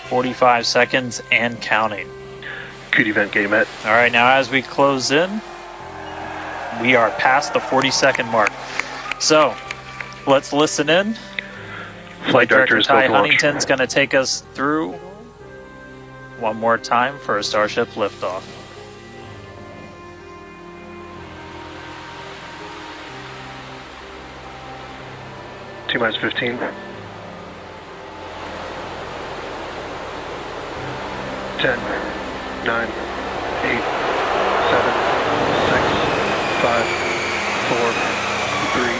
45 seconds and counting. Good event, game met. All right, now as we close in, we are past the 40-second mark. So let's listen in. Flight Director Ty Huntington's going to take us through one more time for a Starship liftoff. T-minus 15. 10, 9, 8, 7, 6, 5, 4, 3.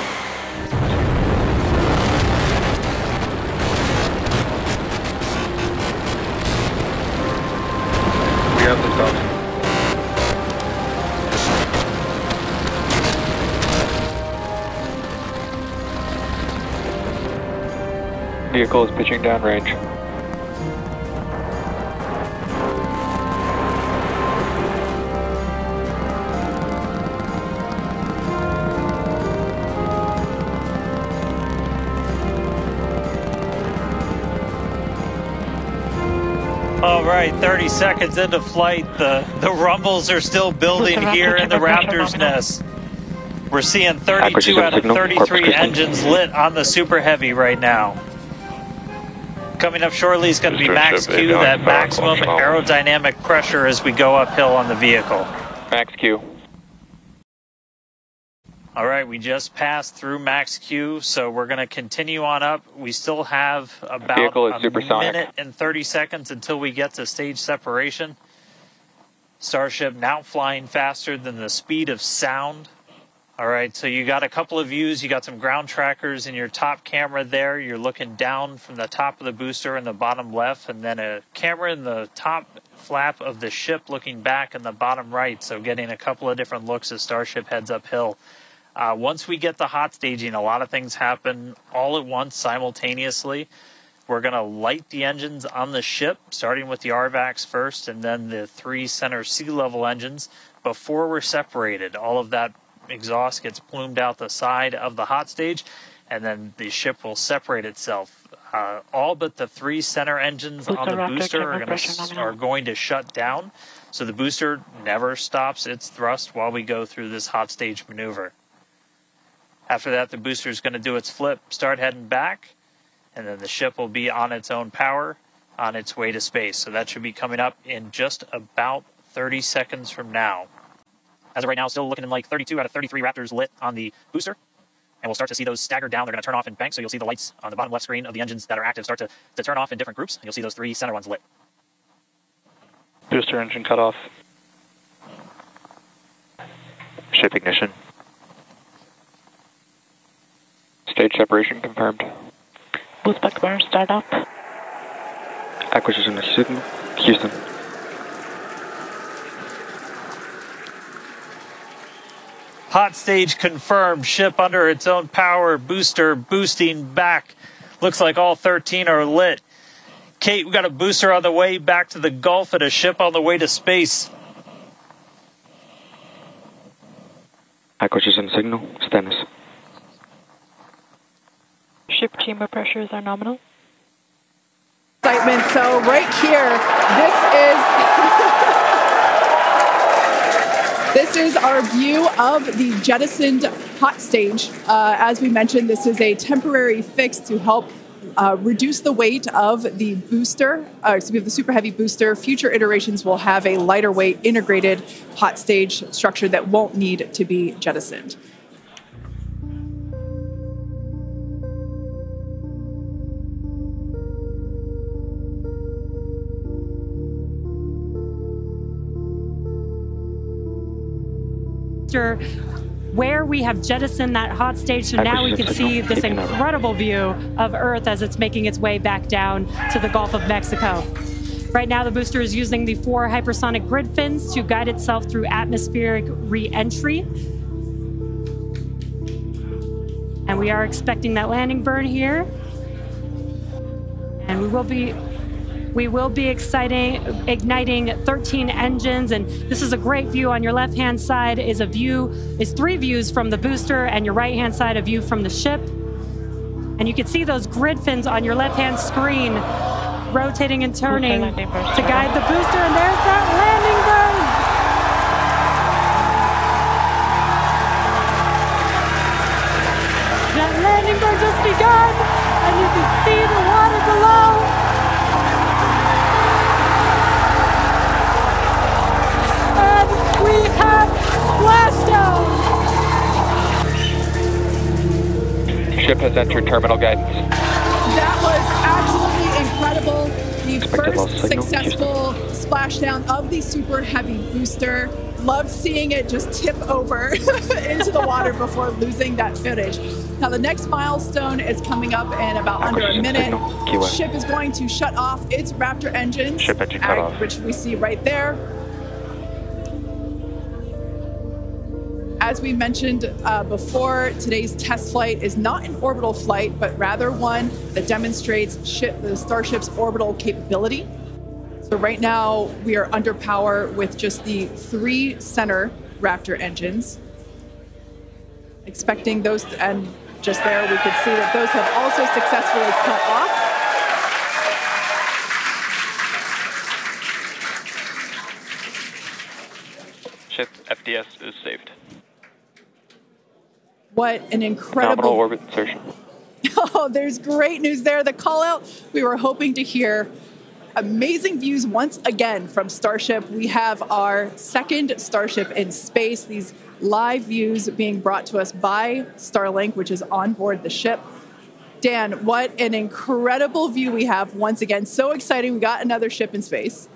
We have liftoff. Vehicle is pitching downrange. All right, 30 seconds into flight. The rumbles are still building here in the Raptor's nest. We're seeing 32 out of 33 engines lit on the Super Heavy right now. Coming up shortly is going to be Max Q, that maximum aerodynamic pressure as we go uphill on the vehicle. Max Q. All right, we just passed through Max Q, so we're going to continue on up. We still have about a minute and 30 seconds until we get to stage separation. Starship now flying faster than the speed of sound. All right, so you got a couple of views. You got some ground trackers in your top camera there. You're looking down from the top of the booster in the bottom left, and then a camera in the top flap of the ship looking back in the bottom right, so getting a couple of different looks as Starship heads uphill. Once we get the hot staging, a lot of things happen all at once simultaneously. We're going to light the engines on the ship, starting with the RVACs first, and then the 3 center sea level engines before we're separated. All of that exhaust gets plumed out the side of the hot stage, and then the ship will separate itself. All but the 3 center engines on the booster are going to shut down, so the booster never stops its thrust while we go through this hot stage maneuver. After that, the booster is going to do its flip, start heading back, and then the ship will be on its own power on its way to space. So that should be coming up in just about 30 seconds from now. As of right now, still looking in like 32 out of 33 Raptors lit on the booster. And we'll start to see those staggered down. They're going to turn off in banks, so you'll see the lights on the bottom left screen of the engines that are active start to turn off in different groups. You'll see those 3 center ones lit. Booster engine cut off. Ship ignition. Stage separation confirmed. Boost back burn start up. Acquisition of signal. Houston. Hot stage confirmed. Ship under its own power. Booster boosting back. Looks like all 13 are lit. Kate, we got a booster on the way back to the Gulf and a ship on the way to space. Acquisition signal. Stennis. Ship chamber pressures are nominal. Excitement. So right here, this is our view of the jettisoned hot stage. As we mentioned, this is a temporary fix to help reduce the weight of the booster. So we have the Super Heavy booster. Future iterations will have a lighter weight integrated hot stage structure that won't need to be jettisoned. Where we have jettisoned that hot stage, so now we can see this incredible view of Earth as it's making its way back down to the Gulf of Mexico. Right now, the booster is using the 4 hypersonic grid fins to guide itself through atmospheric re-entry. And we are expecting that landing burn here. And we will be igniting 13 engines, and this is a great view. On your left-hand side is 3 views from the booster, and your right-hand side a view from the ship. And you can see those grid fins on your left-hand screen rotating and turning to guide the booster, and there's that landing bird. That landing bird just begun, and you can see the water below. And we have splashdown. Ship has entered terminal guidance. That was absolutely incredible. The first successful splashdown of the Super Heavy booster. Loved seeing it just tip over into the water before losing that footage. Now the next milestone is coming up in about under a minute. Ship is going to shut off its Raptor engines, Ship engine cut off, which we see right there. As we mentioned before, today's test flight is not an orbital flight, but rather one that demonstrates the Starship's orbital capability. So right now, we are under power with just the 3 center Raptor engines. Expecting those, and just there we could see that those have also successfully cut off. Ship FDS is saved. What an incredible... Nominal orbit insertion. Oh, there's great news there. The call out we were hoping to hear. Amazing views once again from Starship. We have our second Starship in space. These live views being brought to us by Starlink, which is on board the ship. Dan, what an incredible view we have once again. So exciting. We got another ship in space.